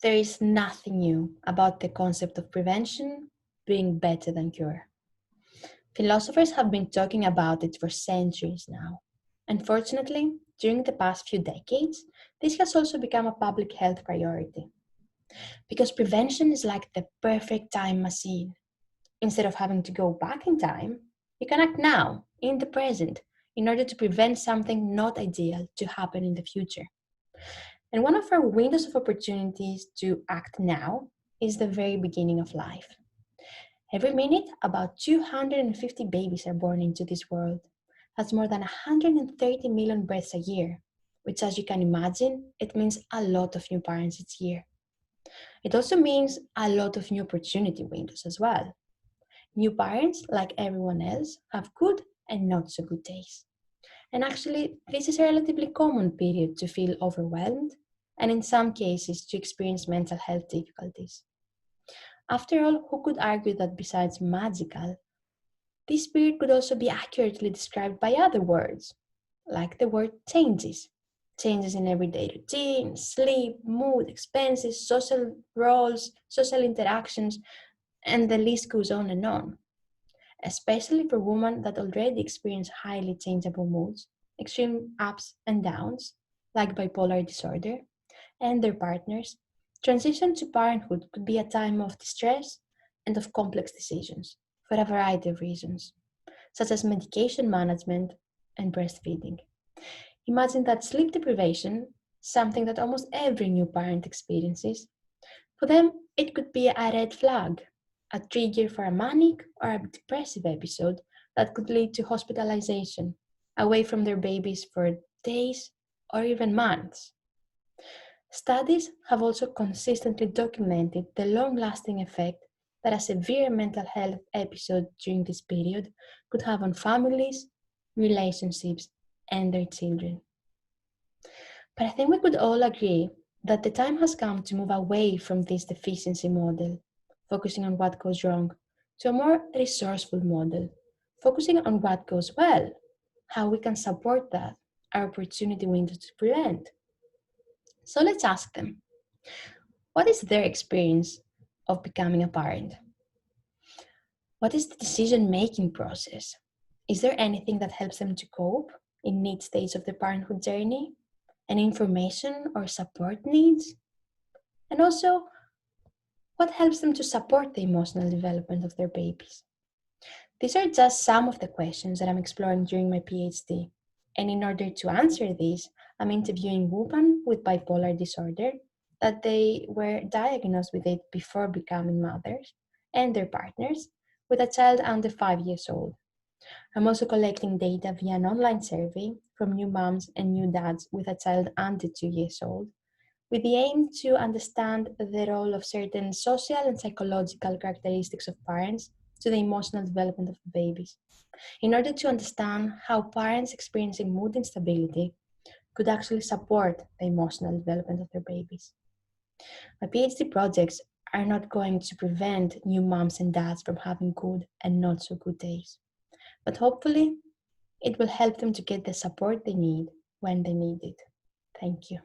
There is nothing new about the concept of prevention being better than cure. Philosophers have been talking about it for centuries now. Unfortunately, during the past few decades, this has also become a public health priority. Because prevention is like the perfect time machine. Instead of having to go back in time, you can act now, in the present, in order to prevent something not ideal to happen in the future. And one of our windows of opportunities to act now is the very beginning of life. Every minute, about 250 babies are born into this world. That's more than 130 million births a year, which, as you can imagine, it means a lot of new parents each year. It also means a lot of new opportunity windows as well. New parents, like everyone else, have good and not so good days. And actually, this is a relatively common period to feel overwhelmed and in some cases to experience mental health difficulties. After all, who could argue that besides magical, this period could also be accurately described by other words, like the word changes. Changes in everyday routine, sleep, mood, expenses, social roles, social interactions, and the list goes on and on. Especially for women that already experience highly changeable moods, extreme ups and downs, like bipolar disorder, and their partners, transition to parenthood could be a time of distress and of complex decisions for a variety of reasons, such as medication management and breastfeeding. Imagine that sleep deprivation, something that almost every new parent experiences, for them, it could be a red flag, a trigger for a manic or a depressive episode that could lead to hospitalization, away from their babies for days or even months. Studies have also consistently documented the long lasting effect that a severe mental health episode during this period could have on families, relationships, and their children. But I think we could all agree that the time has come to move away from this deficiency model, focusing on what goes wrong, to a more resourceful model, focusing on what goes well, how we can support that, our opportunity window to prevent. So let's ask them, what is their experience of becoming a parent? What is the decision making process? Is there anything that helps them to cope in each stage of the parenthood journey? Any information or support needs? And also, what helps them to support the emotional development of their babies? These are just some of the questions that I'm exploring during my PhD. And in order to answer these, I'm interviewing women with bipolar disorder that they were diagnosed with it before becoming mothers and their partners with a child under 5 years old. I'm also collecting data via an online survey from new moms and new dads with a child under 2 years old with the aim to understand the role of certain social and psychological characteristics of parents to the emotional development of babies, in order to understand how parents experiencing mood instability could actually support the emotional development of their babies. My PhD projects are not going to prevent new moms and dads from having good and not so good days, but hopefully it will help them to get the support they need when they need it. Thank you.